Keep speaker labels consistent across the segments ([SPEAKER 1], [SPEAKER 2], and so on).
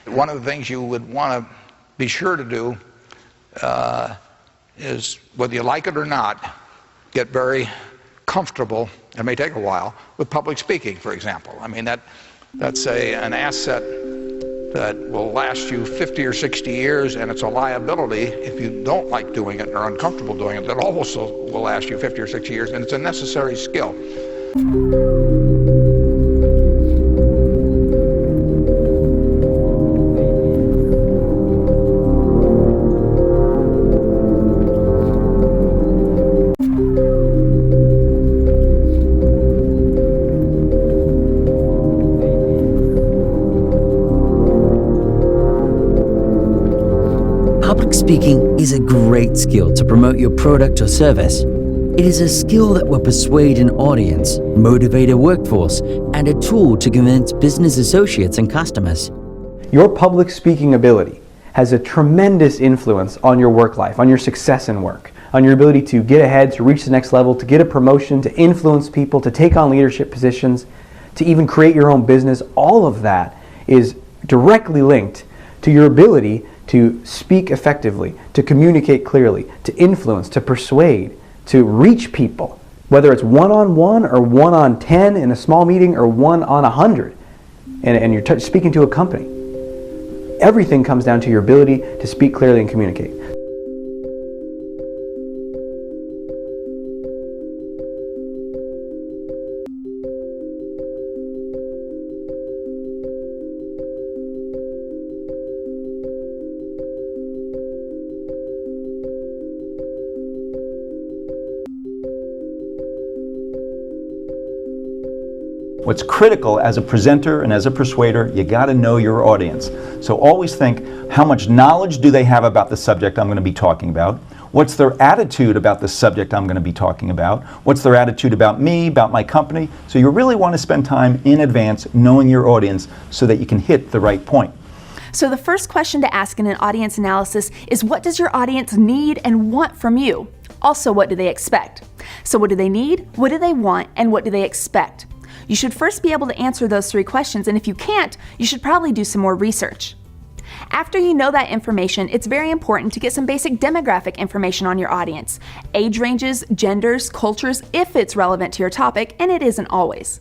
[SPEAKER 1] One of the things you would want to be sure to do is, whether you like it or not, get very comfortable, it may take a while, with public speaking, for example. I mean, that's an asset that will last you 50 or 60 years, and it's a liability if you don't like doing it or are uncomfortable doing it. That also will last you 50 or 60 years, and it's a necessary skill.
[SPEAKER 2] Public speaking is a great skill to promote your product or service. It is a skill that will persuade an audience, motivate a workforce, and a tool to convince business associates and customers.
[SPEAKER 3] Your public speaking ability has a tremendous influence on your work life, on your success in work, on your ability to get ahead, to reach the next level, to get a promotion, to influence people, to take on leadership positions, to even create your own business. All of that is directly linked to your ability to speak effectively, to communicate clearly, to influence, to persuade, to reach people, whether it's one-on-one or one-on-10 in a small meeting or one-on-100, and you're speaking to a company. Everything comes down to your ability to speak clearly and communicate.
[SPEAKER 4] What's critical as a presenter and as a persuader, you got to know your audience. So always think, how much knowledge do they have about the subject I'm going to be talking about? What's their attitude about the subject I'm going to be talking about? What's their attitude about me, about my company? So you really want to spend time in advance knowing your audience so that you can hit the right point.
[SPEAKER 5] So the first question to ask in an audience analysis is, what does your audience need and want from you? Also, what do they expect? So what do they need, what do they want, and what do they expect? You should first be able to answer those three questions, and if you can't, you should probably do some more research. After you know that information, it's very important to get some basic demographic information on your audience. Age ranges, genders, cultures, if it's relevant to your topic, and it isn't always.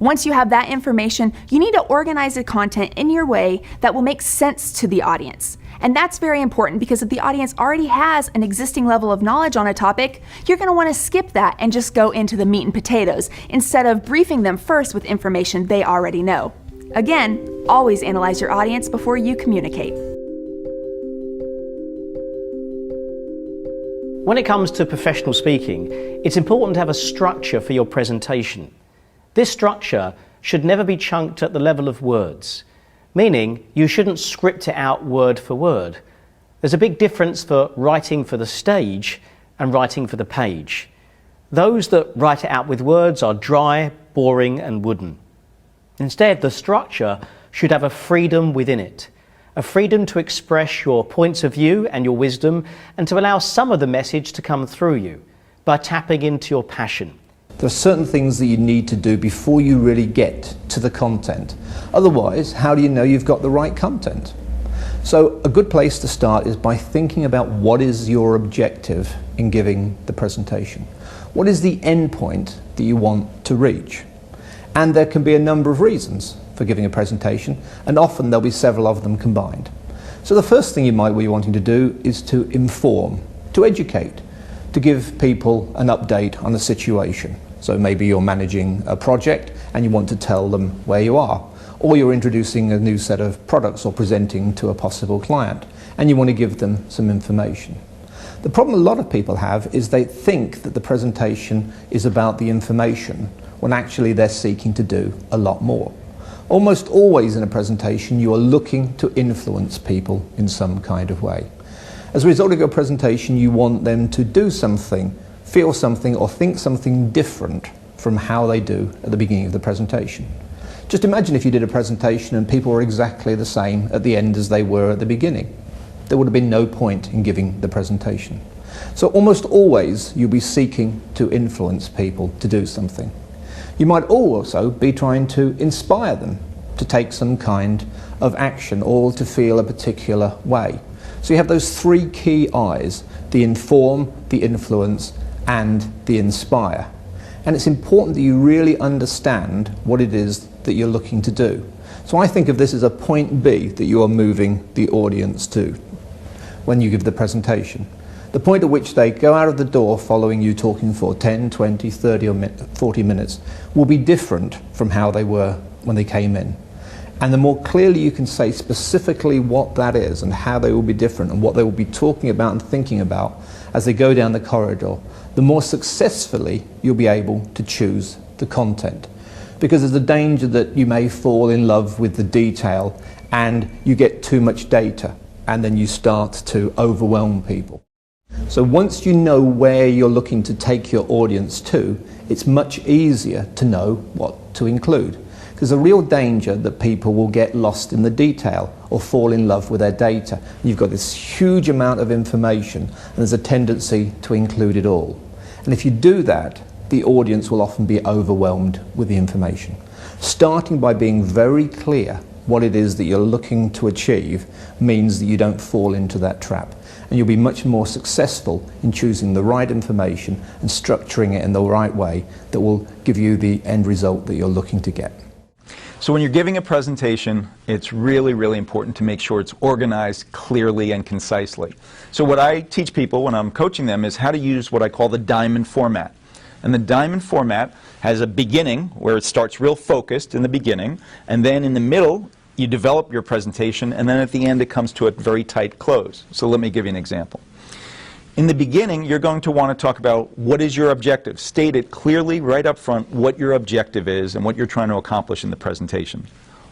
[SPEAKER 5] Once you have that information, you need to organize the content in your way that will make sense to the audience. And that's very important, because if the audience already has an existing level of knowledge on a topic, you're going to want to skip that and just go into the meat and potatoes instead of briefing them first with information they already know. Again, always analyze your audience before you communicate.
[SPEAKER 6] When it comes to professional speaking, it's important to have a structure for your presentation. This structure should never be chunked at the level of words, meaning you shouldn't script it out word for word. There's a big difference for writing for the stage and writing for the page. Those that write it out with words are dry, boring, and wooden. Instead, the structure should have a freedom within it, a freedom to express your points of view and your wisdom, and to allow some of the message to come through you by tapping into your passion.
[SPEAKER 7] There are certain things that you need to do before you really get to the content. Otherwise, how do you know you've got the right content? So a good place to start is by thinking about what is your objective in giving the presentation. What is the end point that you want to reach? And there can be a number of reasons for giving a presentation, and often there'll be several of them combined. So the first thing you might be wanting to do is to inform, to educate, to give people an update on the situation. So maybe you're managing a project and you want to tell them where you are, or you're introducing a new set of products or presenting to a possible client, and you want to give them some information. The problem a lot of people have is they think that the presentation is about the information, when actually they're seeking to do a lot more. Almost always in a presentation, you are looking to influence people in some kind of way. As a result of your presentation, you want them to do something, feel something, or think something different from how they do at the beginning of the presentation. Just imagine if you did a presentation and people were exactly the same at the end as they were at the beginning. There would have been no point in giving the presentation. So almost always you'll be seeking to influence people to do something. You might also be trying to inspire them to take some kind of action or to feel a particular way. So you have those three key I's: the inform, the influence, and the inspire. And it's important that you really understand what it is that you're looking to do. So I think of this as a point B that you are moving the audience to when you give the presentation. The point at which they go out of the door following you talking for 10, 20, 30 or 40 minutes will be different from how they were when they came in. And the more clearly you can say specifically what that is and how they will be different and what they will be talking about and thinking about as they go down the corridor, the more successfully you'll be able to choose the content. Because there's a danger that you may fall in love with the detail and you get too much data and then you start to overwhelm people. So once you know where you're looking to take your audience to, it's much easier to know what to include. There's a real danger that people will get lost in the detail or fall in love with their data. You've got this huge amount of information and there's a tendency to include it all. And if you do that, the audience will often be overwhelmed with the information. Starting by being very clear what it is that you're looking to achieve means that you don't fall into that trap. And you'll be much more successful in choosing the right information and structuring it in the right way that will give you the end result that you're looking to get.
[SPEAKER 4] So when you're giving a presentation, it's really, really important to make sure it's organized clearly and concisely. So what I teach people when I'm coaching them is how to use what I call the diamond format. And the diamond format has a beginning where it starts real focused in the beginning, and then in the middle you develop your presentation, and then at the end it comes to a very tight close. So let me give you an example. In the beginning, you're going to want to talk about what is your objective. State it clearly right up front what your objective is and what you're trying to accomplish in the presentation.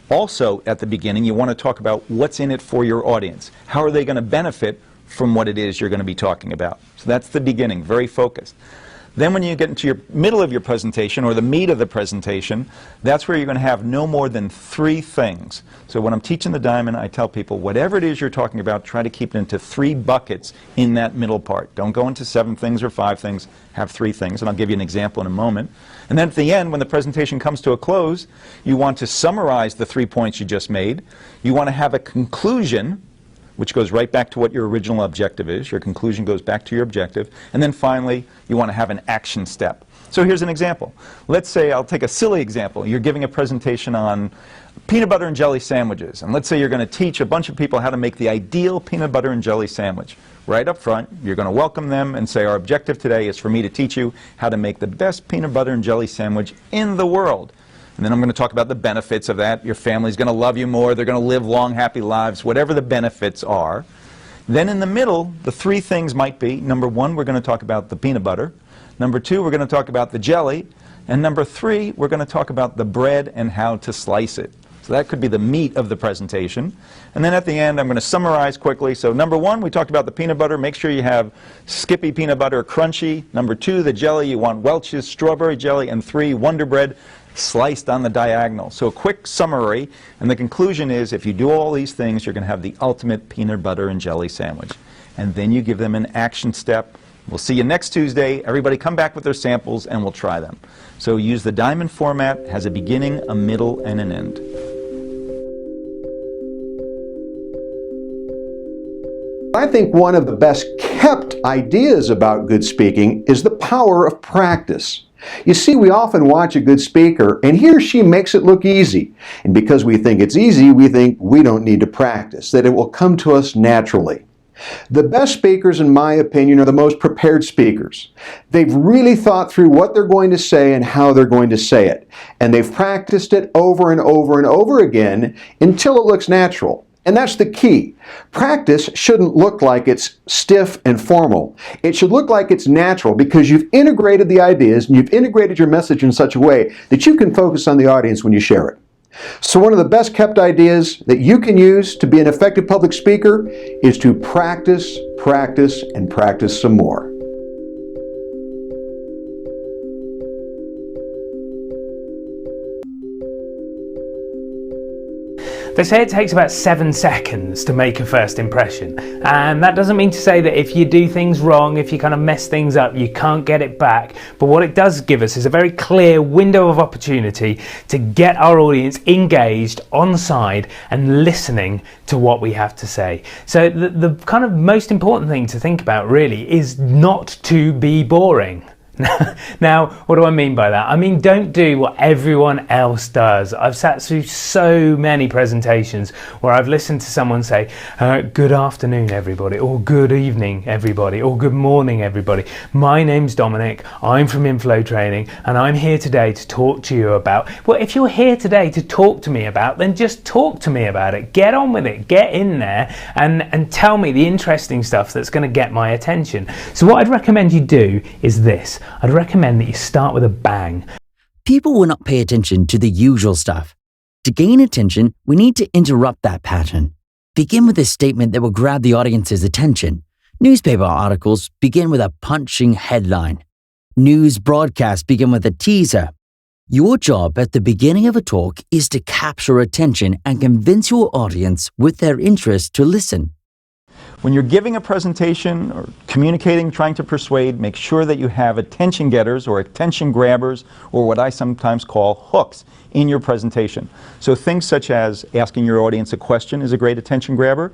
[SPEAKER 4] Also, at the beginning, you want to talk about what's in it for your audience. How are they going to benefit from what it is you're going to be talking about? So that's the beginning, very focused. Then when you get into your middle of your presentation, or the meat of the presentation, that's where you're going to have no more than 3 things. So when I'm teaching the diamond, I tell people, whatever it is you're talking about, try to keep it into 3 buckets in that middle part. Don't go into 7 things or 5 things, have 3 things, and I'll give you an example in a moment. And then at the end, when the presentation comes to a close, you want to summarize the 3 points you just made. You want to have a conclusion, which goes right back to what your original objective is. Your conclusion goes back to your objective. And then finally, you want to have an action step. So here's an example. Let's say, I'll take a silly example. You're giving a presentation on peanut butter and jelly sandwiches. And let's say you're going to teach a bunch of people how to make the ideal peanut butter and jelly sandwich. Right up front, you're going to welcome them and say, our objective today is for me to teach you how to make the best peanut butter and jelly sandwich in the world. And then I'm going to talk about the benefits of that. Your family's going to love you more. They're going to live long, happy lives, whatever the benefits are. Then in the middle, the 3 things might be, number 1, we're going to talk about the peanut butter. Number 2, we're going to talk about the jelly. And number 3, we're going to talk about the bread and how to slice it. So that could be the meat of the presentation. And then at the end, I'm going to summarize quickly. So number 1, we talked about the peanut butter. Make sure you have Skippy peanut butter crunchy. Number 2, the jelly. You want Welch's strawberry jelly. And 3, Wonder Bread sliced on the diagonal. So a quick summary, and the conclusion is if you do all these things, you're going to have the ultimate peanut butter and jelly sandwich. And then you give them an action step. We'll see you next Tuesday. Everybody come back with their samples and we'll try them. So use the diamond format, has a beginning, a middle, and an end.
[SPEAKER 8] I think one of the best kept ideas about good speaking is the power of practice. You see, we often watch a good speaker and he or she makes it look easy. And because we think it's easy, we think we don't need to practice, that it will come to us naturally. The best speakers, in my opinion, are the most prepared speakers. They've really thought through what they're going to say and how they're going to say it. And they've practiced it over and over and over again until it looks natural. And that's the key. Practice shouldn't look like it's stiff and formal. It should look like it's natural because you've integrated the ideas and you've integrated your message in such a way that you can focus on the audience when you share it. So one of the best kept ideas that you can use to be an effective public speaker is to practice, practice, and practice some more.
[SPEAKER 9] They say it takes about 7 seconds to make a first impression. And that doesn't mean to say that if you do things wrong, if you kind of mess things up, you can't get it back. But what it does give us is a very clear window of opportunity to get our audience engaged on side and listening to what we have to say. So the kind of most important thing to think about really is not to be boring. Now, what do I mean by that? I mean, don't do what everyone else does. I've sat through so many presentations where I've listened to someone say, good afternoon, everybody, or good evening, everybody, or good morning, everybody. My name's Dominic, I'm from Inflow Training, and I'm here today to talk to you about, well, if you're here today to talk to me about, then just talk to me about it. Get on with it, get in there, and tell me the interesting stuff that's going to get my attention. So what I'd recommend you do is this. I'd recommend that you start with a bang.
[SPEAKER 2] People will not pay attention to the usual stuff. To gain attention, we need to interrupt that pattern. Begin with a statement that will grab the audience's attention. Newspaper articles begin with a punching headline. News broadcasts begin with a teaser. Your job at the beginning of a talk is to capture attention and convince your audience with their interest to listen.
[SPEAKER 4] When you're giving a presentation or communicating, trying to persuade, make sure that you have attention getters or attention grabbers, or what I sometimes call hooks, in your presentation. So things such as asking your audience a question is a great attention grabber,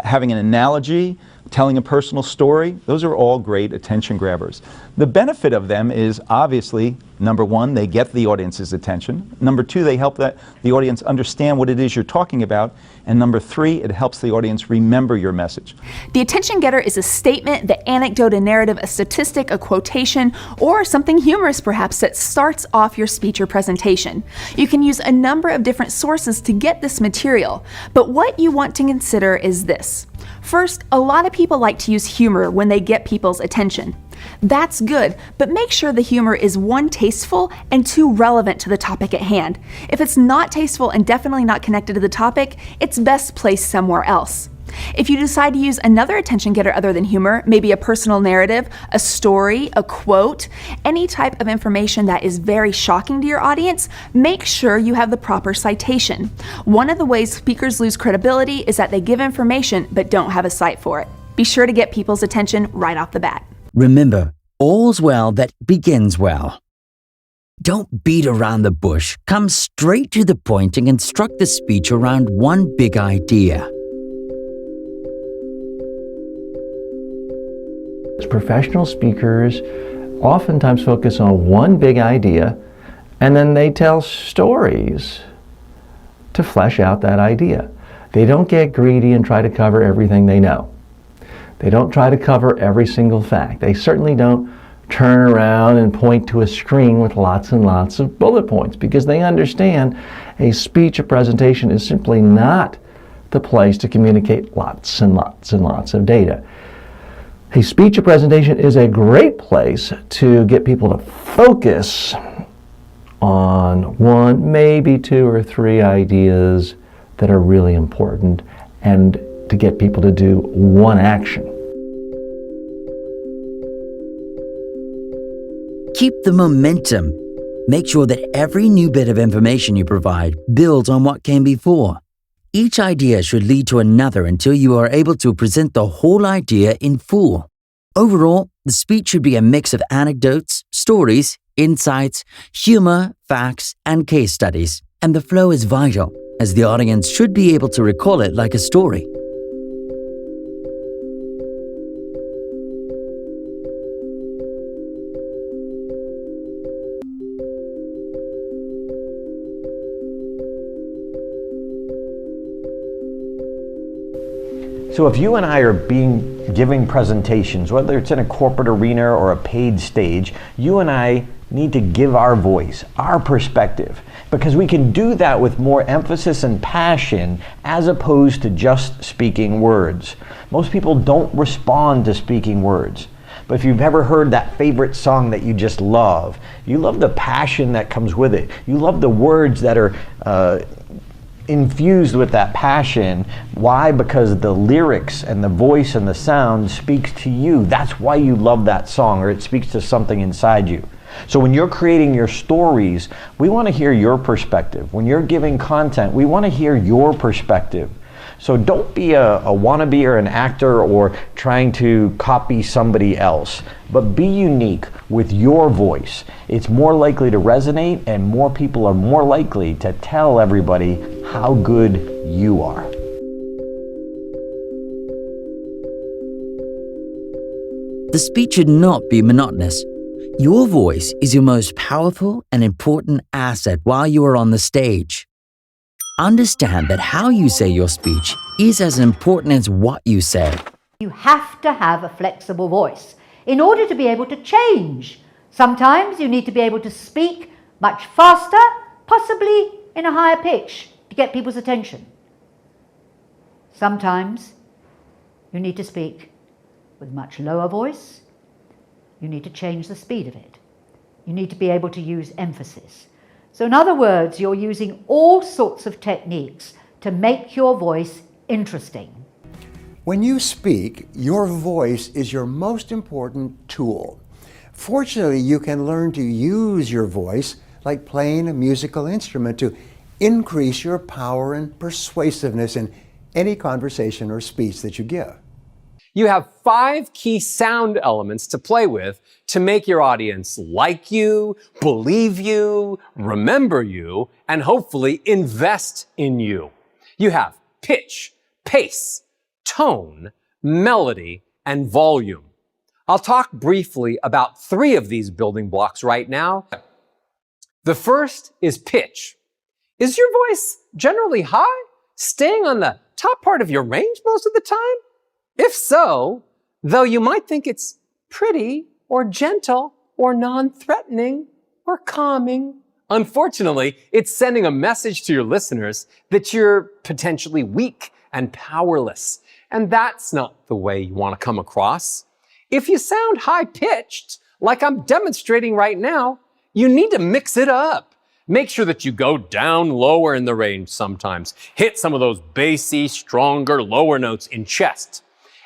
[SPEAKER 4] having an analogy, telling a personal story, those are all great attention grabbers. The benefit of them is obviously, number one, they get the audience's attention. Number two, they help the audience understand what it is you're talking about. And number three, it helps the audience remember your message.
[SPEAKER 5] The attention getter is a statement, the anecdote, a narrative, a statistic, a quotation, or something humorous perhaps that starts off your speech or presentation. You can use a number of different sources to get this material, but what you want to consider is this. First, a lot of people like to use humor when they get people's attention. That's good, but make sure the humor is one, tasteful, and two, relevant to the topic at hand. If it's not tasteful and definitely not connected to the topic, it's best placed somewhere else. If you decide to use another attention getter other than humor, maybe a personal narrative, a story, a quote, any type of information that is very shocking to your audience, make sure you have the proper citation. One of the ways speakers lose credibility is that they give information but don't have a cite for it. Be sure to get people's attention right off the bat.
[SPEAKER 2] Remember, all's well that begins well. Don't beat around the bush. Come straight to the point and construct the speech around one big idea.
[SPEAKER 10] Professional speakers oftentimes focus on one big idea, and then they tell stories to flesh out that idea. They don't get greedy and try to cover everything they know. They don't try to cover every single fact. They certainly don't turn around and point to a screen with lots and lots of bullet points, because they understand a speech, a presentation is simply not the place to communicate lots and lots and lots of data. A speech or presentation is a great place to get people to focus on one, maybe two or three ideas that are really important, and to get people to do one action.
[SPEAKER 2] Keep the momentum. Make sure that every new bit of information you provide builds on what came before. Each idea should lead to another until you are able to present the whole idea in full. Overall, the speech should be a mix of anecdotes, stories, insights, humor, facts, and case studies. And the flow is vital, as the audience should be able to recall it like a story.
[SPEAKER 11] So if you and I are giving presentations, whether it's in a corporate arena or a paid stage, you and I need to give our voice, our perspective, because we can do that with more emphasis and passion as opposed to just speaking words. Most people don't respond to speaking words. But if you've ever heard that favorite song that you just love, you love the passion that comes with it. You love the words that are infused with that passion. Why? Because the lyrics and the voice and the sound speaks to you. That's why you love that song, or it speaks to something inside you. So when you're creating your stories, we want to hear your perspective. When you're giving content, we want to hear your perspective. So don't be a wannabe or an actor or trying to copy somebody else, but be unique with your voice. It's more likely to resonate, and more people are more likely to tell everybody how good you are.
[SPEAKER 2] The speech should not be monotonous. Your voice is your most powerful and important asset while you are on the stage. Understand that how you say your speech is as important as what you say.
[SPEAKER 12] You have to have a flexible voice in order to be able to change. Sometimes you need to be able to speak much faster, possibly in a higher pitch, to get people's attention. Sometimes you need to speak with much lower voice. You need to change the speed of it. You need to be able to use emphasis. So in other words, you're using all sorts of techniques to make your voice interesting.
[SPEAKER 13] When you speak, your voice is your most important tool. Fortunately, you can learn to use your voice like playing a musical instrument to increase your power and persuasiveness in any conversation or speech that you give.
[SPEAKER 14] You have 5 key sound elements to play with to make your audience like you, believe you, remember you, and hopefully invest in you. You have pitch, pace, tone, melody, and volume. I'll talk briefly about 3 of these building blocks right now. The first is pitch. Is your voice generally high, staying on the top part of your range most of the time? If so, though you might think it's pretty or gentle or non-threatening or calming, unfortunately, it's sending a message to your listeners that you're potentially weak and powerless. And that's not the way you want to come across. If you sound high-pitched, like I'm demonstrating right now, you need to mix it up. Make sure that you go down lower in the range sometimes. Hit some of those bassy, stronger, lower notes in chest.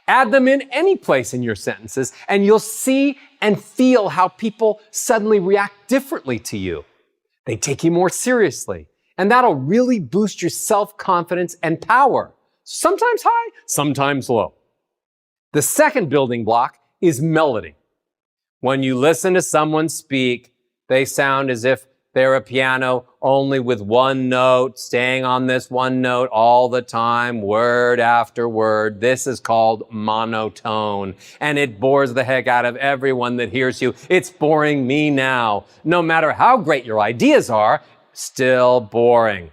[SPEAKER 14] Add them in any place in your sentences, and you'll see and feel how people suddenly react differently to you. They take you more seriously, and that'll really boost your self-confidence and power. Sometimes high, sometimes low. The second building block is melody. When you listen to someone speak, they sound as if they're a piano only with one note, staying on this one note all the time, word after word. This is called monotone, and it bores the heck out of everyone that hears you. It's boring me now. No matter how great your ideas are, still boring.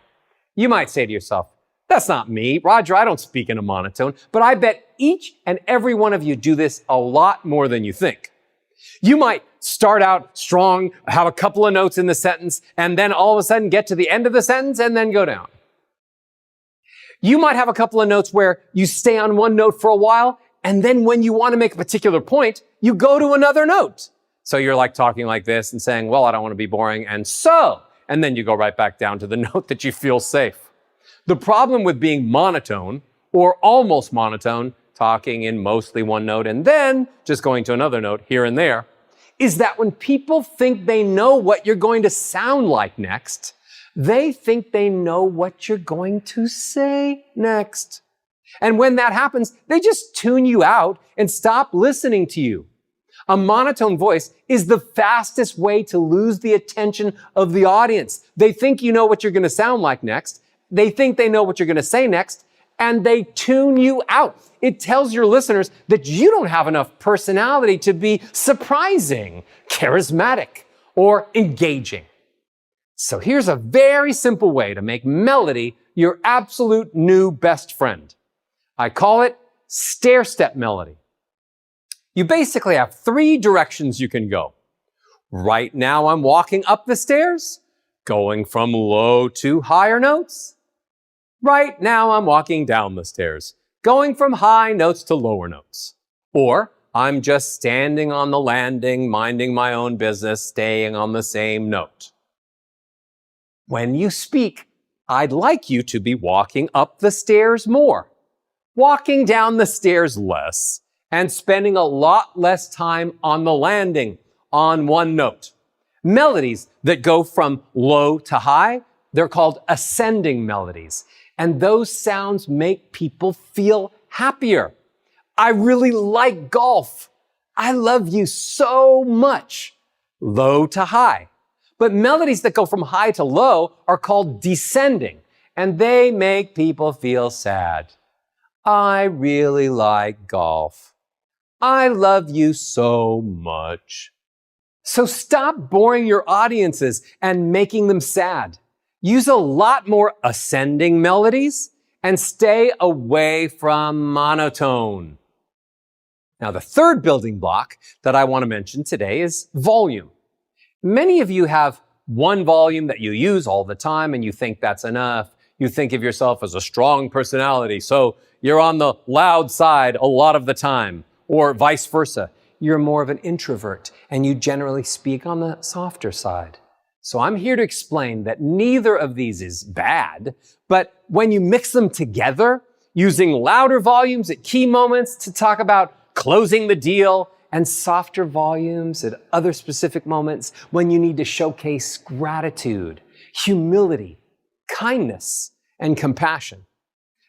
[SPEAKER 14] You might say to yourself, that's not me, Roger, I don't speak in a monotone, but I bet each and every one of you do this a lot more than you think. You might start out strong, have a couple of notes in the sentence, and then all of a sudden get to the end of the sentence and then go down. You might have a couple of notes where you stay on one note for a while, and then when you want to make a particular point, you go to another note. So you're like talking like this and saying, well, I don't want to be boring, and then you go right back down to the note that you feel safe. The problem with being monotone, or almost monotone, talking in mostly one note and then just going to another note here and there, is that when people think they know what you're going to sound like next, they think they know what you're going to say next. And when that happens, they just tune you out and stop listening to you. A monotone voice is the fastest way to lose the attention of the audience. They think you know what you're going to sound like next. They think they know what you're going to say next, and they tune you out. It tells your listeners that you don't have enough personality to be surprising, charismatic, or engaging. So here's a very simple way to make melody your absolute new best friend. I call it stair-step melody. You basically have 3 directions you can go. Right now I'm walking up the stairs, going from low to higher notes. Right now I'm walking down the stairs, going from high notes to lower notes. Or I'm just standing on the landing, minding my own business, staying on the same note. When you speak, I'd like you to be walking up the stairs more, walking down the stairs less, and spending a lot less time on the landing on one note. Melodies that go from low to high, they're called ascending melodies. And those sounds make people feel happier. I really like golf. I love you so much. Low to high. But melodies that go from high to low are called descending, and they make people feel sad. I really like golf. I love you so much. So stop boring your audiences and making them sad. Use a lot more ascending melodies and stay away from monotone. Now, the third building block that I want to mention today is volume. Many of you have one volume that you use all the time and you think that's enough. You think of yourself as a strong personality, so you're on the loud side a lot of the time, or vice versa. You're more of an introvert and you generally speak on the softer side. So I'm here to explain that neither of these is bad, but when you mix them together, using louder volumes at key moments to talk about closing the deal, and softer volumes at other specific moments when you need to showcase gratitude, humility, kindness, and compassion.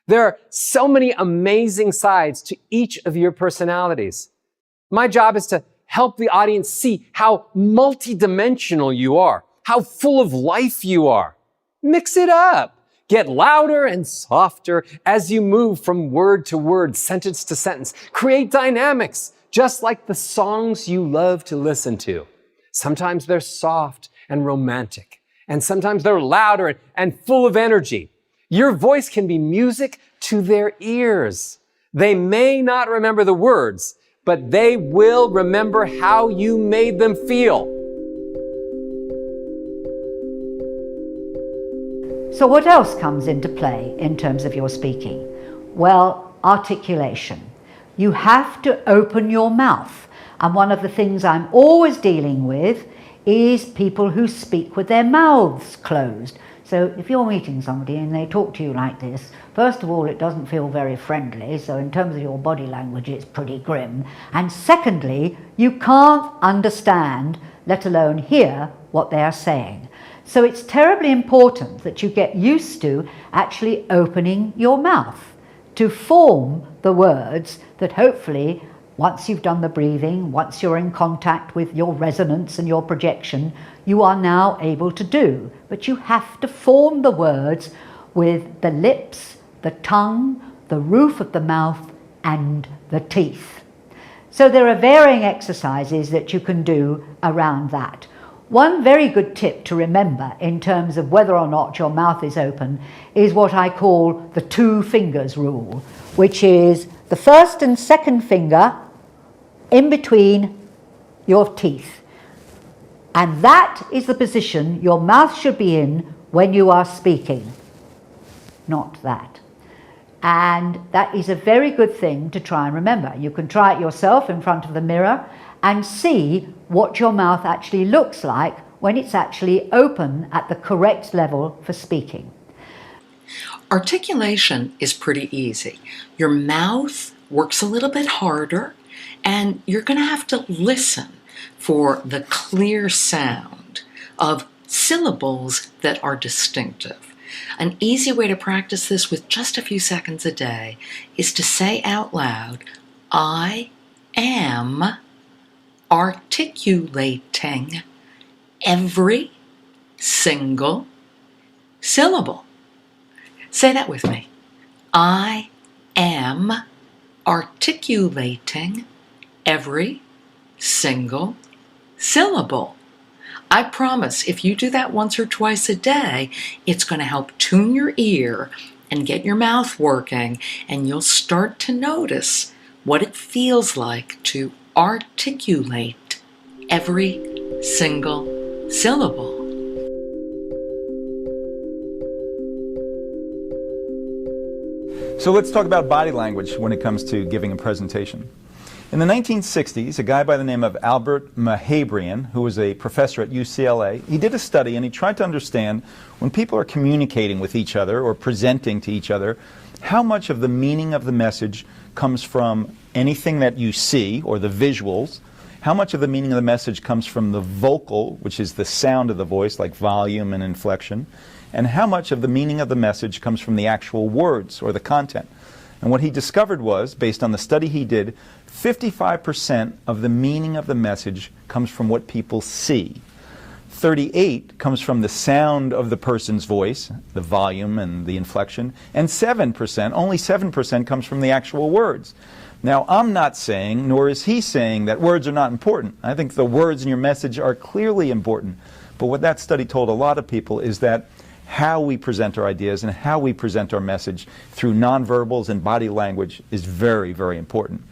[SPEAKER 14] There are so many amazing sides to each of your personalities. My job is to help the audience see how multidimensional you are, how full of life you are. Mix it up. Get louder and softer as you move from word to word, sentence to sentence. Create dynamics, just like the songs you love to listen to. Sometimes they're soft and romantic, and sometimes they're louder and full of energy. Your voice can be music to their ears. They may not remember the words, but they will remember how you made them feel.
[SPEAKER 12] So what else comes into play in terms of your speaking? Well, articulation. You have to open your mouth. And one of the things I'm always dealing with is people who speak with their mouths closed. So if you're meeting somebody and they talk to you like this, first of all, it doesn't feel very friendly. So in terms of your body language, it's pretty grim. And secondly, you can't understand, let alone hear, what they are saying. So it's terribly important that you get used to actually opening your mouth to form the words that hopefully, once you've done the breathing, once you're in contact with your resonance and your projection, you are now able to do. But you have to form the words with the lips, the tongue, the roof of the mouth, and the teeth. So there are varying exercises that you can do around that. One very good tip to remember in terms of whether or not your mouth is open is what I call the 2 fingers rule, which is the first and second finger in between your teeth. And that is the position your mouth should be in when you are speaking, not that. And that is a very good thing to try and remember. You can try it yourself in front of the mirror and see what your mouth actually looks like when it's actually open at the correct level for speaking.
[SPEAKER 15] Articulation is pretty easy. Your mouth works a little bit harder, and you're going to have to listen for the clear sound of syllables that are distinctive. An easy way to practice this with just a few seconds a day is to say out loud, I am articulating every single syllable. Say that with me. I am articulating every single syllable. I promise if you do that once or twice a day, it's going to help tune your ear and get your mouth working, and you'll start to notice what it feels like to articulate every single syllable.
[SPEAKER 4] So let's talk about body language when it comes to giving a presentation. In the 1960s, a guy by the name of Albert Mahabrian, who was a professor at UCLA, he did a study and he tried to understand when people are communicating with each other or presenting to each other, how much of the meaning of the message comes from anything that you see or the visuals, how much of the meaning of the message comes from the vocal, which is the sound of the voice, like volume and inflection, and how much of the meaning of the message comes from the actual words or the content. And what he discovered was, based on the study he did, 55% of the meaning of the message comes from what people see. 38 comes from the sound of the person's voice, the volume and the inflection, and 7%, only 7% comes from the actual words. Now, I'm not saying, nor is he saying, that words are not important. I think the words in your message are clearly important. But what that study told a lot of people is that how we present our ideas and how we present our message through nonverbals and body language is very, very important.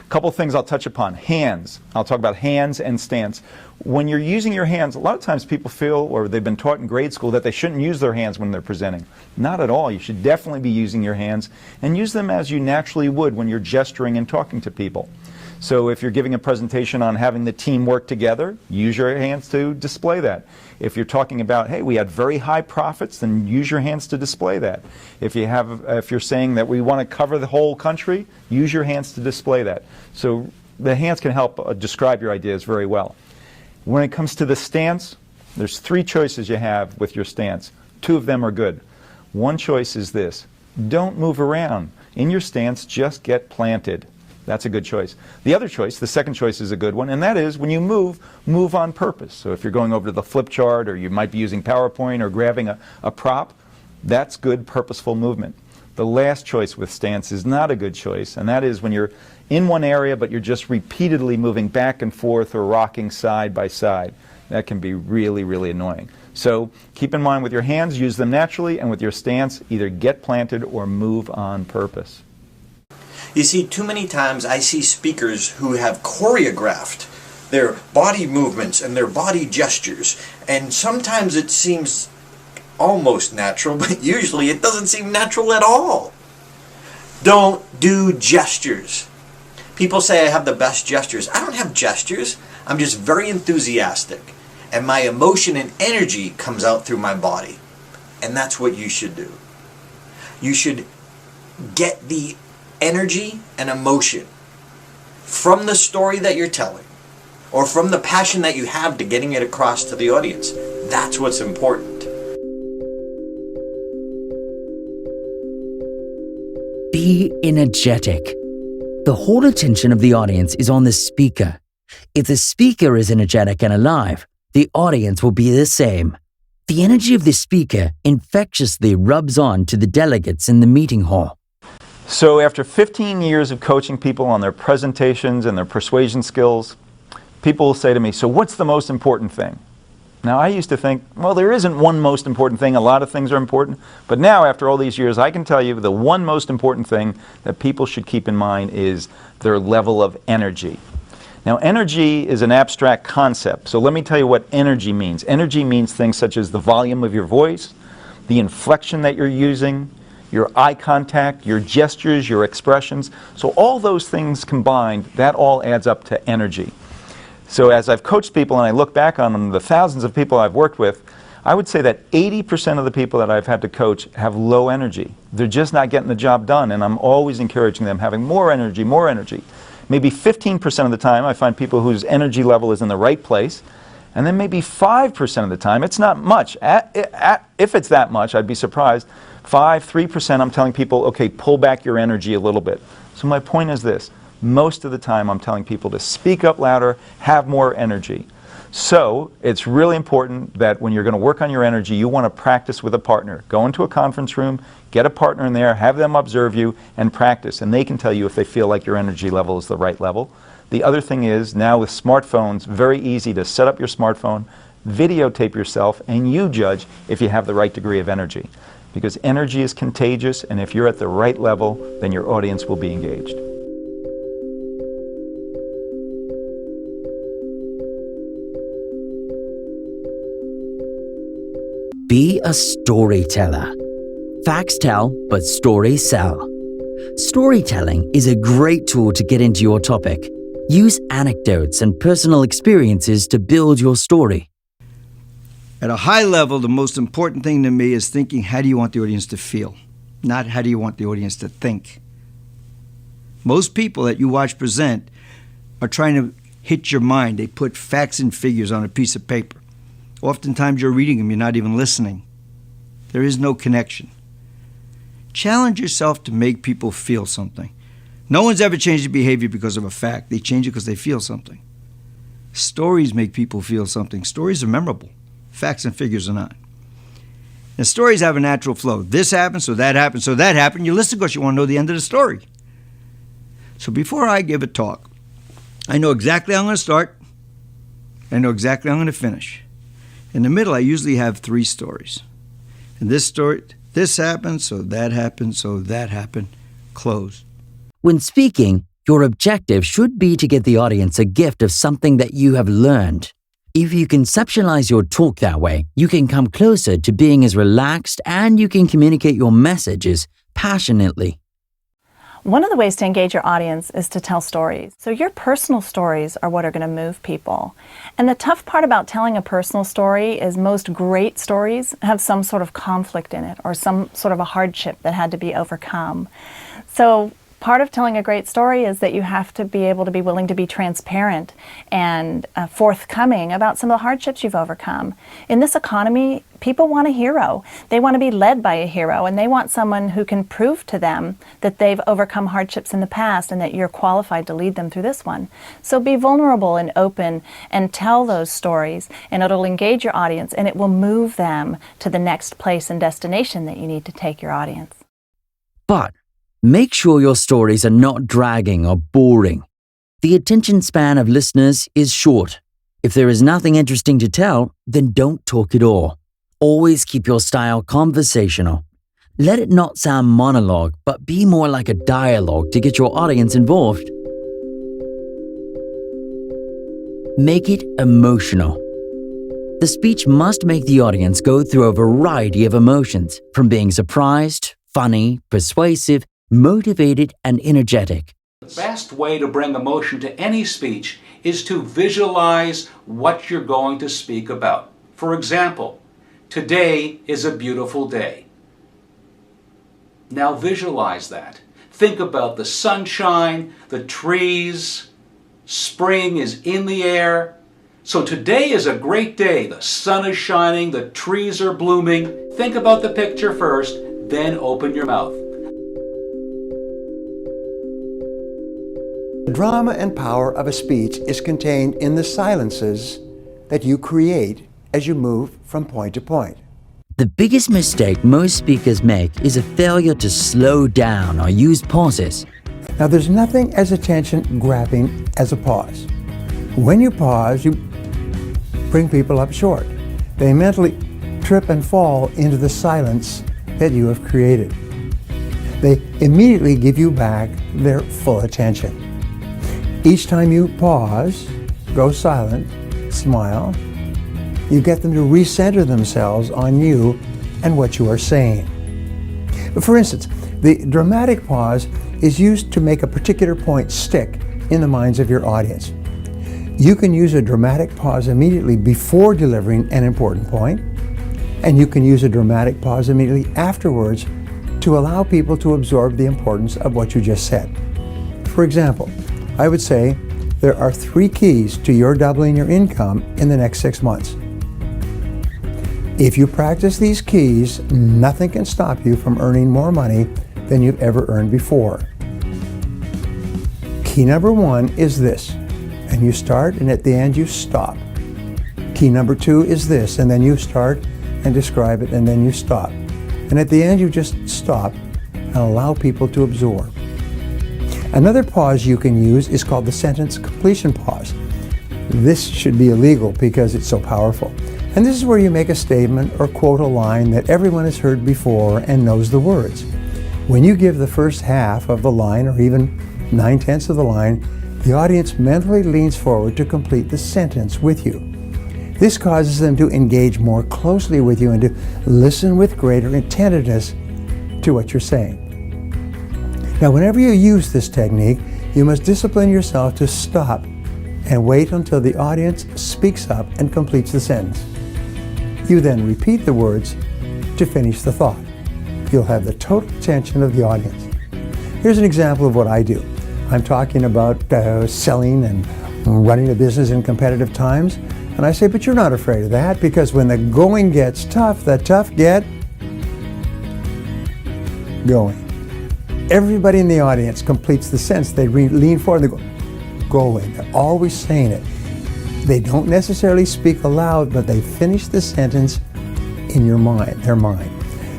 [SPEAKER 4] A couple of things I'll touch upon. Hands. I'll talk about hands and stance. When you're using your hands, a lot of times people feel, or they've been taught in grade school, that they shouldn't use their hands when they're presenting. Not at all. You should definitely be using your hands, and use them as you naturally would when you're gesturing and talking to people. So if you're giving a presentation on having the team work together, use your hands to display that. If you're talking about, hey, we had very high profits, then use your hands to display that. If you're saying that we want to cover the whole country, use your hands to display that. So the hands can help describe your ideas very well. When it comes to the stance, there's 3 choices you have with your stance. 2 of them are good. One choice is this: don't move around. In your stance, just get planted. That's a good choice. The other choice, the second choice, is a good one, and that is when you move on purpose. So if you're going over to the flip chart, or you might be using PowerPoint or grabbing a prop, that's good purposeful movement. The last choice with stance is not a good choice, and that is when you're in one area but you're just repeatedly moving back and forth or rocking side by side. That can be really, really annoying. So keep in mind, with your hands, use them naturally, and with your stance, either get planted or move on purpose.
[SPEAKER 16] You see, too many times I see speakers who have choreographed their body movements and their body gestures, and sometimes it seems almost natural, but usually it doesn't seem natural at all. Don't do gestures. People say I have the best gestures. I don't have gestures. I'm just very enthusiastic, and my emotion and energy comes out through my body. And that's what you should do. You should get the energy and emotion from the story that you're telling, or from the passion that you have to getting it across to the audience. That's what's important.
[SPEAKER 2] Be energetic. The whole attention of the audience is on the speaker. If the speaker is energetic and alive, the audience will be the same. The energy of the speaker infectiously rubs on to the delegates in the meeting hall.
[SPEAKER 4] So after 15 years of coaching people on their presentations and their persuasion skills, people will say to me, so what's the most important thing? Now, I used to think, well, there isn't one most important thing. A lot of things are important. But now, after all these years, I can tell you the one most important thing that people should keep in mind is their level of energy. Now, energy is an abstract concept. So let me tell you what energy means. Energy means things such as the volume of your voice, the inflection that you're using, your eye contact, your gestures, your expressions. So all those things combined, that all adds up to energy. So as I've coached people and I look back on them, the thousands of people I've worked with, I would say that 80% of the people that I've had to coach have low energy. They're just not getting the job done, and I'm always encouraging them, having more energy, more energy. Maybe 15% of the time I find people whose energy level is in the right place, and then maybe 5% of the time, it's not much. If it's that much, I'd be surprised. 3% I'm telling people, okay, pull back your energy a little bit. So my point is this. Most of the time I'm telling people to speak up louder, have more energy. So it's really important that when you're going to work on your energy, you want to practice with a partner. Go into a conference room, get a partner in there, have them observe you, and practice. And they can tell you if they feel like your energy level is the right level. The other thing is, now with smartphones, very easy to set up your smartphone, videotape yourself, and you judge if you have the right degree of energy. Because energy is contagious, and if you're at the right level, then your audience will be engaged.
[SPEAKER 2] Be a storyteller. Facts tell, but stories sell. Storytelling is a great tool to get into your topic. Use anecdotes and personal experiences to build your story.
[SPEAKER 17] At a high level, the most important thing to me is thinking, how do you want the audience to feel? Not how do you want the audience to think. Most people that you watch present are trying to hit your mind. They put facts and figures on a piece of paper. Oftentimes you're reading them, you're not even listening. There is no connection. Challenge yourself to make people feel something. No one's ever changed their behavior because of a fact. They change it because they feel something. Stories make people feel something. Stories are memorable. Facts and figures are not. And stories have a natural flow. This happened, so that happened, so that happened. You listen because you want to know the end of the story. So before I give a talk, I know exactly how I'm going to start. I know exactly how I'm going to finish. In the middle, I usually have 3 stories. And this story, this happened, so that happened, so that happened. Close.
[SPEAKER 2] When speaking, your objective should be to get the audience a gift of something that you have learned. If you conceptualize your talk that way, you can come closer to being as relaxed and you can communicate your messages passionately.
[SPEAKER 18] One of the ways to engage your audience is to tell stories. So your personal stories are what are going to move people. And the tough part about telling a personal story is most great stories have some sort of conflict in it or some sort of a hardship that had to be overcome. So part of telling a great story is that you have to be able to be willing to be transparent and forthcoming about some of the hardships you've overcome. In this economy, people want a hero. They want to be led by a hero, and they want someone who can prove to them that they've overcome hardships in the past and that you're qualified to lead them through this one. So be vulnerable and open and tell those stories, and it'll engage your audience and it will move them to the next place and destination that you need to take your audience.
[SPEAKER 2] But make sure your stories are not dragging or boring. The attention span of listeners is short. If there is nothing interesting to tell, then don't talk at all. Always keep your style conversational. Let it not sound monologue, but be more like a dialogue to get your audience involved. Make it emotional. The speech must make the audience go through a variety of emotions, from being surprised, funny, persuasive, motivated, and energetic.
[SPEAKER 19] The best way to bring emotion to any speech is to visualize what you're going to speak about. For example, today is a beautiful day. Now visualize that. Think about the sunshine, the trees, spring is in the air. So today is a great day. The sun is shining, the trees are blooming. Think about the picture first, then open your mouth.
[SPEAKER 13] The drama and power of a speech is contained in the silences that you create as you move from point to point.
[SPEAKER 2] The biggest mistake most speakers make is a failure to slow down or use pauses.
[SPEAKER 13] Now, there's nothing as attention-grabbing as a pause. When you pause, you bring people up short. They mentally trip and fall into the silence that you have created. They immediately give you back their full attention. Each time you pause, go silent, smile, you get them to recenter themselves on you and what you are saying. For instance, the dramatic pause is used to make a particular point stick in the minds of your audience. You can use a dramatic pause immediately before delivering an important point, and you can use a dramatic pause immediately afterwards to allow people to absorb the importance of what you just said. For example, I would say there are 3 keys to your doubling your income in the next 6 months. If you practice these keys, nothing can stop you from earning more money than you've ever earned before. Key number 1 is this, and you start, and at the end you stop. Key number 2 is this, and then you start and describe it, and then you stop. And at the end you just stop and allow people to absorb. Another pause you can use is called the sentence completion pause. This should be illegal because it's so powerful. And this is where you make a statement or quote a line that everyone has heard before and knows the words. When you give the first half of the line, or even 9/10 of the line, the audience mentally leans forward to complete the sentence with you. This causes them to engage more closely with you and to listen with greater attentiveness to what you're saying. Now, whenever you use this technique, you must discipline yourself to stop and wait until the audience speaks up and completes the sentence. You then repeat the words to finish the thought. You'll have the total attention of the audience. Here's an example of what I do. I'm talking about selling and running a business in competitive times. And I say, but you're not afraid of that, because when the going gets tough, the tough get going. Everybody in the audience completes the sentence. They lean forward and they go, going. They're always saying it. They don't necessarily speak aloud, but they finish the sentence in your mind, their mind.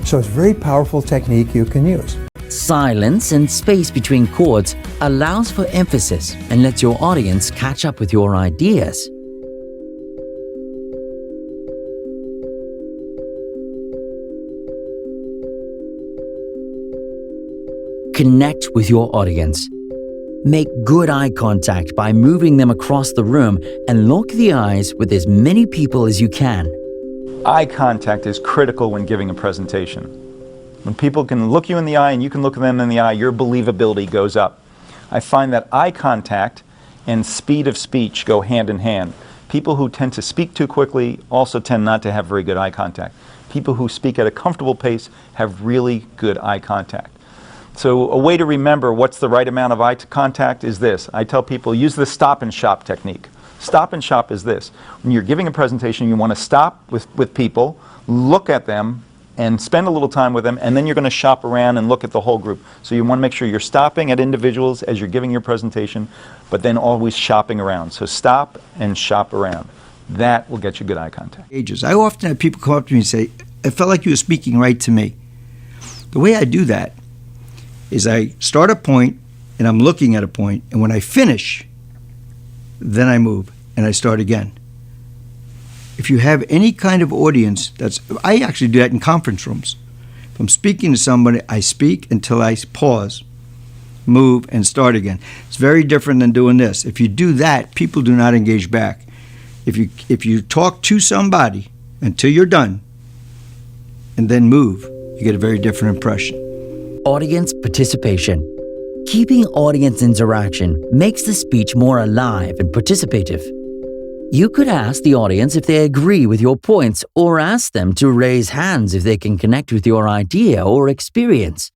[SPEAKER 13] So it's a very powerful technique you can use.
[SPEAKER 2] Silence and space between chords allows for emphasis and lets your audience catch up with your ideas. Connect with your audience. Make good eye contact by moving them across the room and lock the eyes with as many people as you can.
[SPEAKER 4] Eye contact is critical when giving a presentation. When people can look you in the eye and you can look them in the eye, your believability goes up. I find that eye contact and speed of speech go hand in hand. People who tend to speak too quickly also tend not to have very good eye contact. People who speak at a comfortable pace have really good eye contact. So a way to remember what's the right amount of eye contact is this. I tell people, use the stop and shop technique. Stop and shop is this. When you're giving a presentation, you want to stop with people, look at them, and spend a little time with them, and then you're going to shop around and look at the whole group. So you want to make sure you're stopping at individuals as you're giving your presentation, but then always shopping around. So stop and shop around. That will get you good eye contact.
[SPEAKER 17] I often have people come up to me and say, I felt like you were speaking right to me. The way I do that is I start a point and I'm looking at a point, and when I finish, then I move and I start again. If you have any kind of audience, I actually do that in conference rooms. If I'm speaking to somebody, I speak until I pause, move, and start again. It's very different than doing this. If you do that, people do not engage back. If you talk to somebody until you're done and then move, you get a very different impression.
[SPEAKER 2] Audience participation. Keeping audience interaction makes the speech more alive and participative. You could ask the audience if they agree with your points, or ask them to raise hands if they can connect with your idea or experience.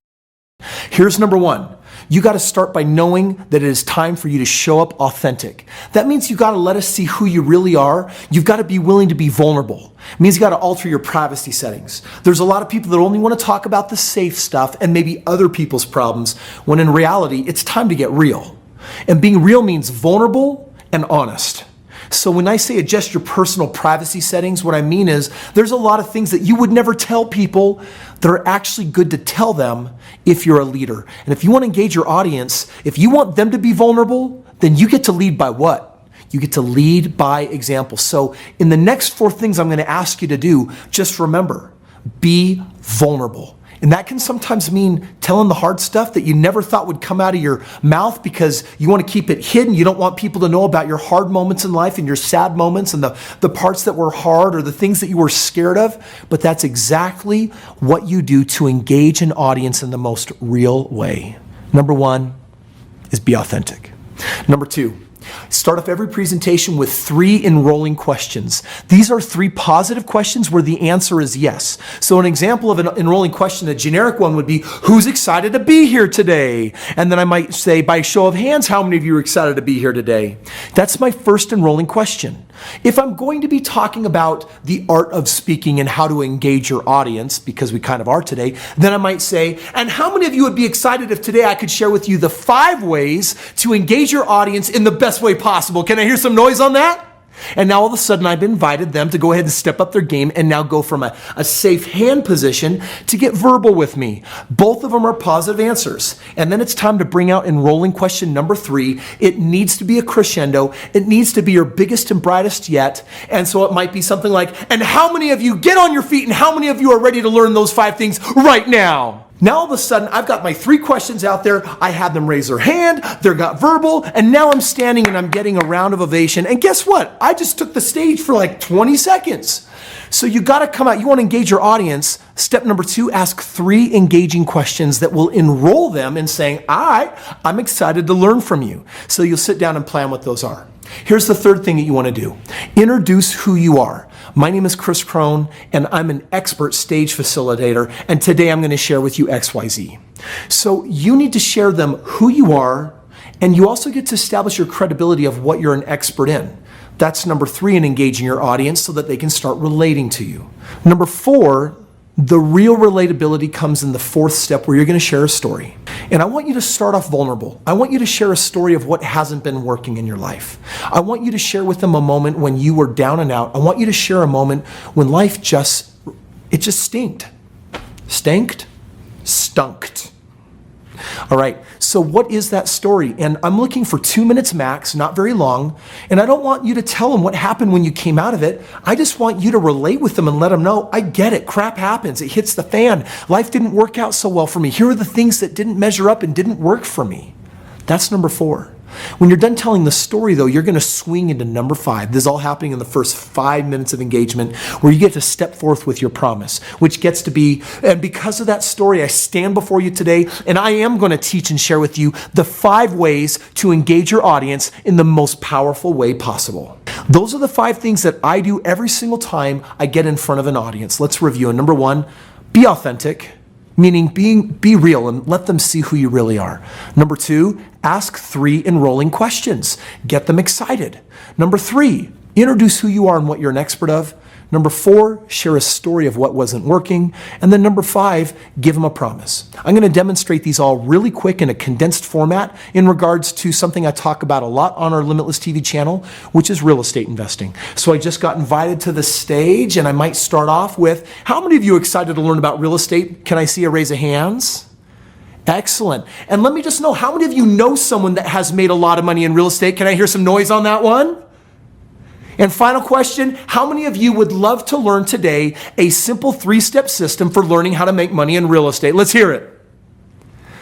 [SPEAKER 20] Here's number one. You got to start by knowing that it is time for you to show up authentic. That means you got to let us see who you really are. You've got to be willing to be vulnerable. It means you got to alter your privacy settings. There's a lot of people that only want to talk about the safe stuff and maybe other people's problems, when in reality, it's time to get real. And being real means vulnerable and honest. So when I say adjust your personal privacy settings, what I mean is there's a lot of things that you would never tell people that are actually good to tell them if you're a leader. And if you want to engage your audience, if you want them to be vulnerable, then you get to lead by what? You get to lead by example. So in the next 4 things I'm going to ask you to do, just remember, be vulnerable. And that can sometimes mean telling the hard stuff that you never thought would come out of your mouth because you want to keep it hidden. You don't want people to know about your hard moments in life and your sad moments and the parts that were hard or the things that you were scared of. But that's exactly what you do to engage an audience in the most real way. Number 1 is be authentic. Number 2, start off every presentation with 3 enrolling questions. These are 3 positive questions where the answer is yes. So an example of an enrolling question, a generic one would be, who's excited to be here today? And then I might say, by show of hands, how many of you are excited to be here today? That's my first enrolling question. If I'm going to be talking about the art of speaking and how to engage your audience, because we kind of are today, then I might say, and how many of you would be excited if today I could share with you the 5 ways to engage your audience in the best way possible? Can I hear some noise on that? And now all of a sudden I've invited them to go ahead and step up their game and now go from a safe hand position to get verbal with me. Both of them are positive answers. And then it's time to bring out enrolling question number 3. It needs to be a crescendo. It needs to be your biggest and brightest yet. And so it might be something like, and how many of you get on your feet and how many of you are ready to learn those 5 things right now? Now all of a sudden, I've got my 3 questions out there. I have them raise their hand, they got verbal, and now I'm standing and I'm getting a round of ovation. And guess what? I just took the stage for like 20 seconds. So you got to come out. You want to engage your audience. Step number 2, ask 3 engaging questions that will enroll them in saying, all right, I'm excited to learn from you. So you'll sit down and plan what those are. Here's the 3rd thing that you want to do. Introduce who you are. My name is Chris Crone, and I'm an expert stage facilitator, and today I'm going to share with you XYZ. So you need to share them who you are And you also get to establish your credibility of what you're an expert in. That's number 3 in engaging your audience so that they can start relating to you. Number 4, the real relatability comes in the 4th step where you're going to share a story. And I want you to start off vulnerable. I want you to share a story of what hasn't been working in your life. I want you to share with them a moment when you were down and out. I want you to share a moment when life just stinked. Stanked? Stunked. All right, so what is that story? And I'm looking for 2 minutes max, not very long. And I don't want you to tell them what happened when you came out of it. I just want you to relate with them and let them know, I get it, crap happens, it hits the fan. Life didn't work out so well for me. Here are the things that didn't measure up and didn't work for me. That's number 4. When you're done telling the story, though, you're going to swing into number 5. This is all happening in the first 5 minutes of engagement, where you get to step forth with your promise, which gets to be, and because of that story, I stand before you today, and I am going to teach and share with you the 5 ways to engage your audience in the most powerful way possible. Those are the 5 things that I do every single time I get in front of an audience. Let's review. And number 1, be authentic. Meaning be real and let them see who you really are. Number 2, ask 3 enrolling questions. Get them excited. Number 3, introduce who you are and what you're an expert of. Number 4, share a story of what wasn't working. And then number 5, give them a promise. I'm going to demonstrate these all really quick in a condensed format in regards to something I talk about a lot on our Limitless TV channel, which is real estate investing. So I just got invited to the stage, and I might start off with, how many of you are excited to learn about real estate? Can I see a raise of hands? Excellent. And let me just know, how many of you know someone that has made a lot of money in real estate? Can I hear some noise on that one? And final question, how many of you would love to learn today a simple 3-step system for learning how to make money in real estate? Let's hear it.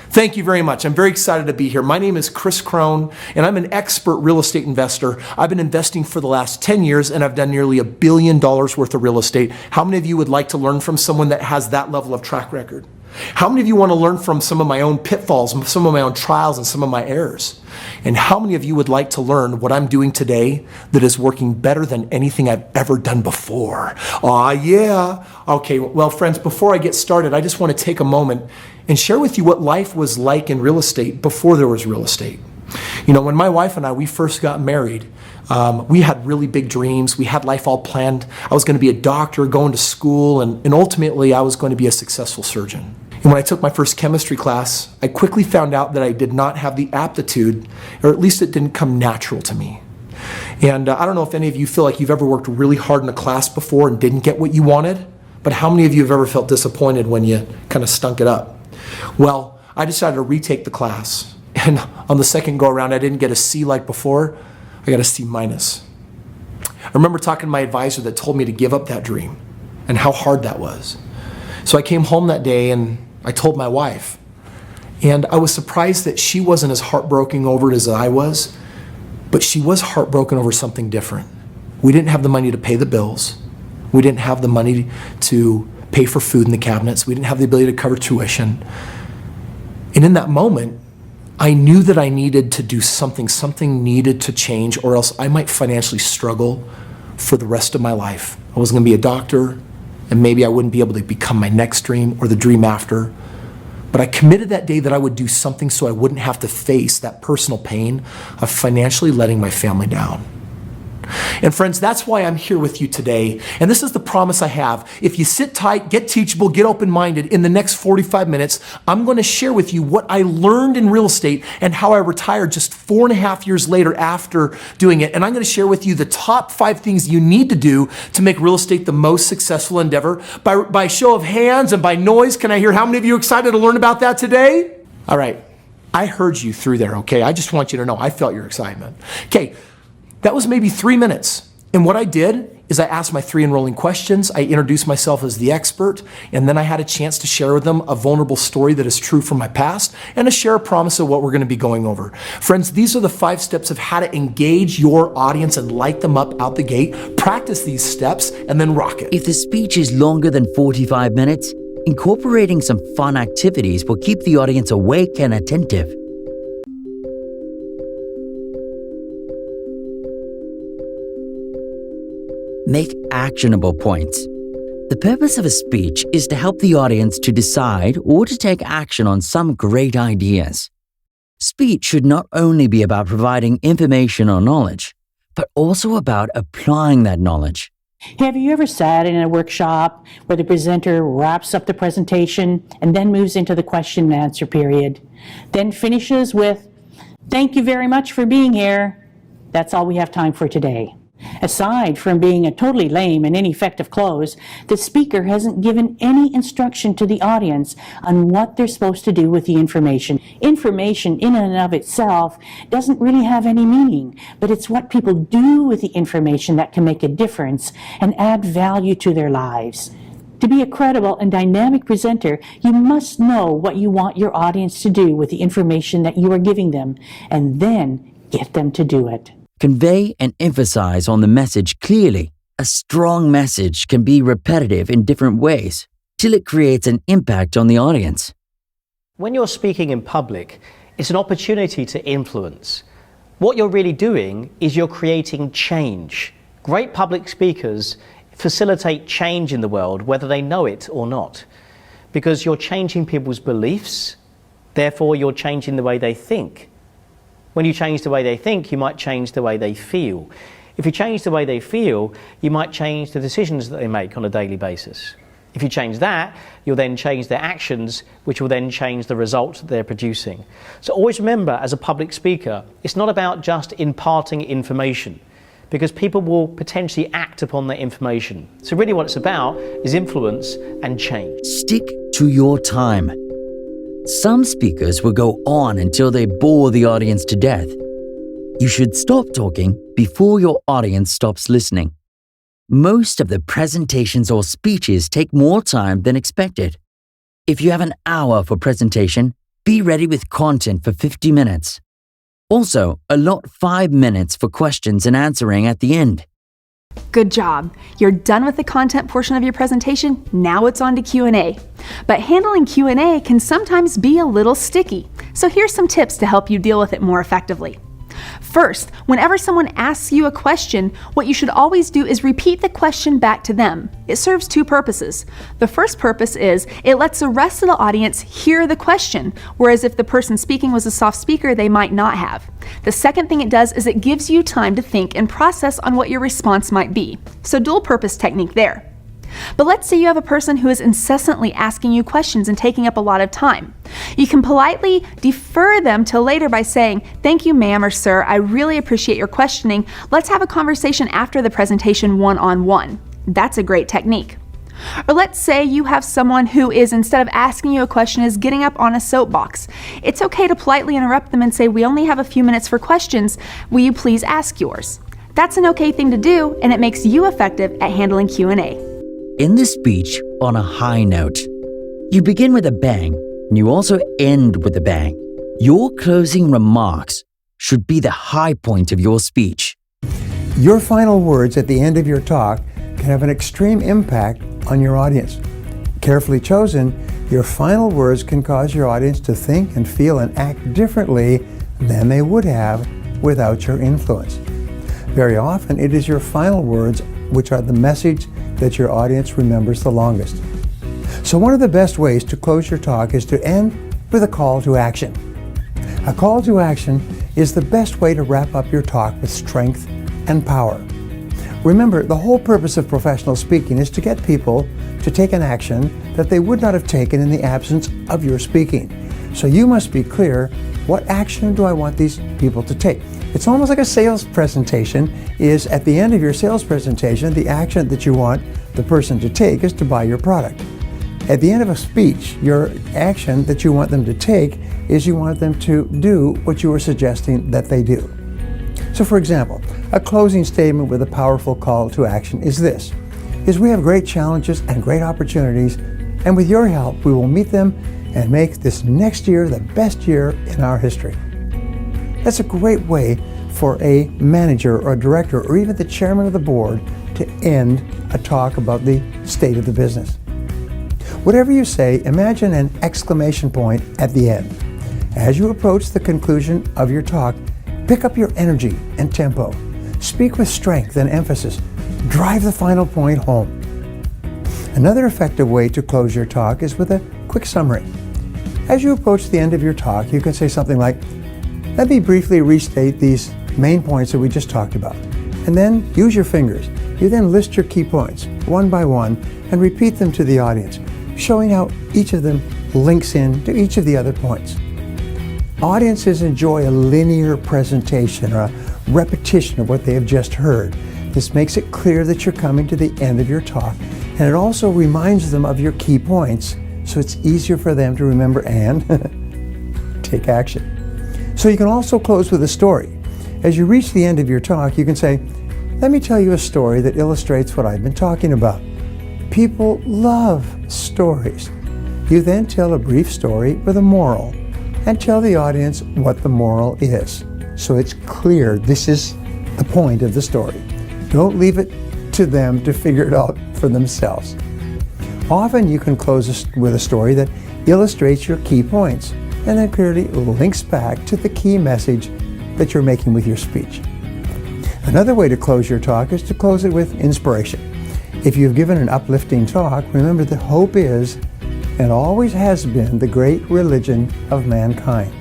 [SPEAKER 20] Thank you very much. I'm very excited to be here. My name is Chris Crone, and I'm an expert real estate investor. I've been investing for the last 10 years, and I've done nearly $1 billion worth of real estate. How many of you would like to learn from someone that has that level of track record? How many of you want to learn from some of my own pitfalls, some of my own trials, and some of my errors? And how many of you would like to learn what I'm doing today that is working better than anything I've ever done before? Aw, yeah. Okay, well, friends, before I get started, I just want to take a moment and share with you what life was like in real estate before there was real estate. You know, when my wife and I, we first got married, we had really big dreams. We had life all planned. I was going to be a doctor, going to school, and ultimately I was going to be a successful surgeon. And when I took my first chemistry class, I quickly found out that I did not have the aptitude, or at least it didn't come natural to me. And I don't know if any of you feel like you've ever worked really hard in a class before and didn't get what you wanted, but how many of you have ever felt disappointed when you kind of stunk it up? Well, I decided to retake the class. And on the second go around, I didn't get a C like before. I got a C minus. I remember talking to my advisor that told me to give up that dream and how hard that was. So I came home that day and I told my wife. And I was surprised that she wasn't as heartbroken over it as I was, but she was heartbroken over something different. We didn't have the money to pay the bills. We didn't have the money to pay for food in the cabinets. We didn't have the ability to cover tuition. And in that moment, I knew that I needed to do something. Something needed to change, or else I might financially struggle for the rest of my life. I was going to be a doctor, and maybe I wouldn't be able to become my next dream or the dream after. But I committed that day that I would do something so I wouldn't have to face that personal pain of financially letting my family down. And friends, that's why I'm here with you today. And this is the promise I have. If you sit tight, get teachable, get open-minded, in the next 45 minutes, I'm going to share with you what I learned in real estate and how I retired just 4.5 years later after doing it. And I'm going to share with you the top 5 things you need to do to make real estate the most successful endeavor. By show of hands and by noise, can I hear how many of you are excited to learn about that today? All right. I heard you through there, okay? I just want you to know I felt your excitement. Okay. That was maybe 3 minutes. And what I did is I asked my 3 enrolling questions. I introduced myself as the expert. And then I had a chance to share with them a vulnerable story that is true from my past and to share a promise of what we're going to be going over. Friends, these are the 5 steps of how to engage your audience and light them up out the gate. Practice these steps and then rock it.
[SPEAKER 2] If the speech is longer than 45 minutes, incorporating some fun activities will keep the audience awake and attentive. Make actionable points. The purpose of a speech is to help the audience to decide or to take action on some great ideas. Speech should not only be about providing information or knowledge, but also about applying that knowledge.
[SPEAKER 21] Have you ever sat in a workshop where the presenter wraps up the presentation and then moves into the question and answer period, then finishes with, "Thank you very much for being here. That's all we have time for today." Aside from being a totally lame and ineffective close, the speaker hasn't given any instruction to the audience on what they're supposed to do with the information. Information in and of itself doesn't really have any meaning, but it's what people do with the information that can make a difference and add value to their lives. To be a credible and dynamic presenter, you must know what you want your audience to do with the information that you are giving them, and then get them to do it.
[SPEAKER 2] Convey and emphasize on the message clearly. A strong message can be repetitive in different ways till it creates an impact on the audience.
[SPEAKER 6] When you're speaking in public, it's an opportunity to influence. What you're really doing is you're creating change. Great public speakers facilitate change in the world, whether they know it or not, because you're changing people's beliefs, therefore you're changing the way they think. When you change the way they think, you might change the way they feel. If you change the way they feel, you might change the decisions that they make on a daily basis. If you change that, you'll then change their actions, which will then change the results that they're producing. So always remember, as a public speaker, it's not about just imparting information, because people will potentially act upon that information. So really what it's about is influence and change.
[SPEAKER 2] Stick to your time. Some speakers will go on until they bore the audience to death. You should stop talking before your audience stops listening. Most of the presentations or speeches take more time than expected. If you have an hour for presentation, be ready with content for 50 minutes. Also, allot 5 minutes for questions and answering at the end.
[SPEAKER 5] Good job. You're done with the content portion of your presentation. Now it's on to Q&A. But handling Q&A can sometimes be a little sticky. So here's some tips to help you deal with it more effectively. First, whenever someone asks you a question, what you should always do is repeat the question back to them. It serves two purposes. The first purpose is it lets the rest of the audience hear the question, whereas if the person speaking was a soft speaker, they might not have. The second thing it does is it gives you time to think and process on what your response might be. So dual purpose technique there. But let's say you have a person who is incessantly asking you questions and taking up a lot of time. You can politely defer them till later by saying, "Thank you, ma'am or sir, I really appreciate your questioning. Let's have a conversation after the presentation one-on-one." That's a great technique. Or let's say you have someone who is, instead of asking you a question, is getting up on a soapbox. It's okay to politely interrupt them and say, "We only have a few minutes for questions. Will you please ask yours?" That's an okay thing to do, and it makes you effective at handling Q&A.
[SPEAKER 2] In this speech, on a high note, you begin with a bang, and you also end with a bang. Your closing remarks should be the high point of your speech.
[SPEAKER 13] Your final words at the end of your talk can have an extreme impact on your audience. Carefully chosen, your final words can cause your audience to think and feel and act differently than they would have without your influence. Very often, it is your final words which are the message that your audience remembers the longest. So one of the best ways to close your talk is to end with a call to action. A call to action is the best way to wrap up your talk with strength and power. Remember, the whole purpose of professional speaking is to get people to take an action that they would not have taken in the absence of your speaking. So you must be clear, what action do I want these people to take? It's almost like a sales presentation is at the end of your sales presentation, the action that you want the person to take is to buy your product. At the end of a speech, your action that you want them to take is you want them to do what you were suggesting that they do. So for example, a closing statement with a powerful call to action is this, is we have great challenges and great opportunities, and with your help, we will meet them and make this next year the best year in our history. That's a great way for a manager or a director or even the chairman of the board to end a talk about the state of the business. Whatever you say, imagine an exclamation point at the end. As you approach the conclusion of your talk, pick up your energy and tempo. Speak with strength and emphasis. Drive the final point home. Another effective way to close your talk is with a quick summary. As you approach the end of your talk, you can say something like, Let me briefly restate these main points that we just talked about. And then use your fingers. You then list your key points one by one and repeat them to the audience, showing how each of them links in to each of the other points. Audiences enjoy a linear presentation or a repetition of what they have just heard. This makes it clear that you're coming to the end of your talk, and it also reminds them of your key points, so it's easier for them to remember and take action. So you can also close with a story. As you reach the end of your talk, you can say, let me tell you a story that illustrates what I've been talking about. People love stories. You then tell a brief story with a moral and tell the audience what the moral is. So it's clear this is the point of the story. Don't leave it to them to figure it out for themselves. Often you can close with a story that illustrates your key points and then clearly links back to the key message that you're making with your speech. Another way to close your talk is to close it with inspiration. If you've given an uplifting talk, remember that hope is and always has been the great religion of mankind.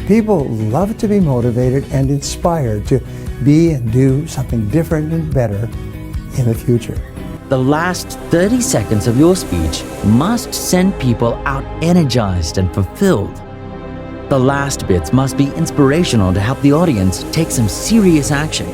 [SPEAKER 13] People love to be motivated and inspired to be and do something different and better in the future.
[SPEAKER 2] The last 30 seconds of your speech must send people out energized and fulfilled. The last bits must be inspirational to help the audience take some serious action.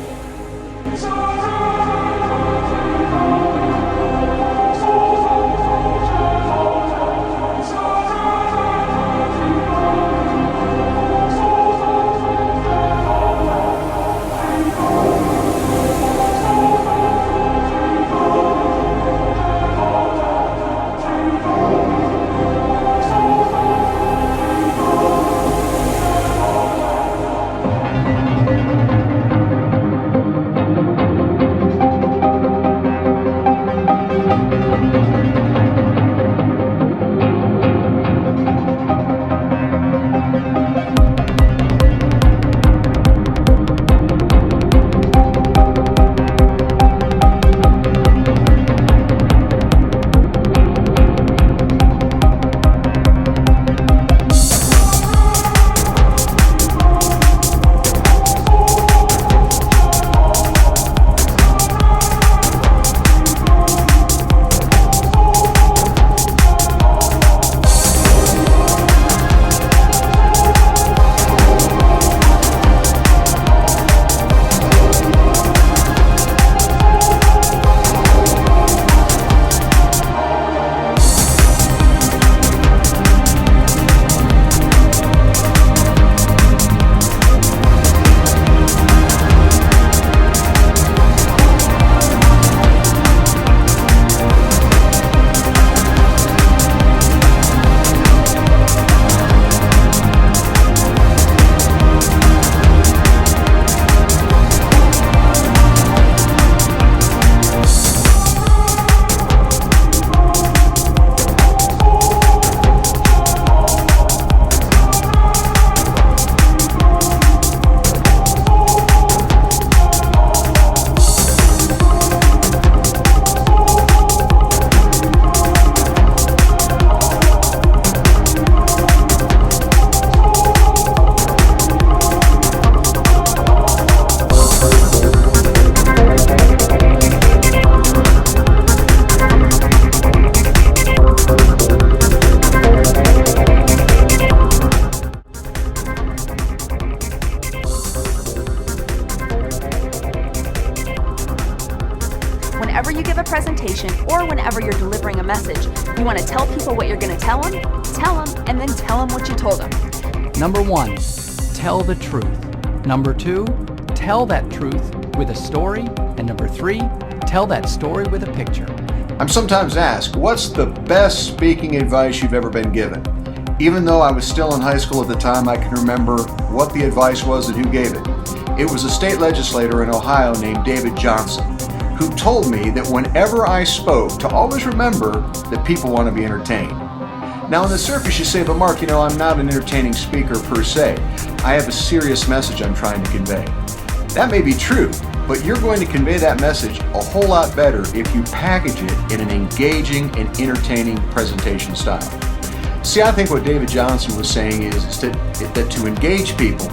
[SPEAKER 5] Whenever you give a presentation or whenever you're delivering a message, you want to tell people what you're going to tell them, and then tell them what you told them.
[SPEAKER 1] Number 1, tell the truth. Number 2, tell that truth with a story. And number 3, tell that story with a picture.
[SPEAKER 8] I'm sometimes asked, what's the best speaking advice you've ever been given? Even though I was still in high school at the time, I can remember what the advice was and who gave it. It was a state legislator in Ohio named David Johnson, who told me that whenever I spoke, to always remember that people want to be entertained. Now on the surface you say, but Mark, I'm not an entertaining speaker per se. I have a serious message I'm trying to convey. That may be true, but you're going to convey that message a whole lot better if you package it in an engaging and entertaining presentation style. See, I think what David Johnson was saying is that to engage people,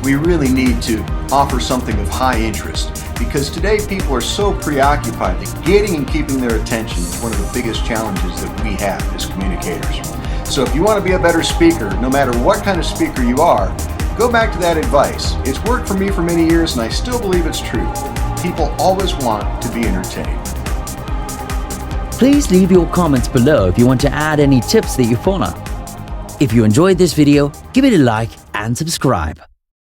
[SPEAKER 8] we really need to offer something of high interest, because today people are so preoccupied that getting and keeping their attention is one of the biggest challenges that we have as communicators. So if you want to be a better speaker, no matter what kind of speaker you are, go back to that advice. It's worked for me for many years and I still believe it's true. People always want to be entertained.
[SPEAKER 2] Please leave your comments below if you want to add any tips that you follow. If you enjoyed this video, give it a like and subscribe.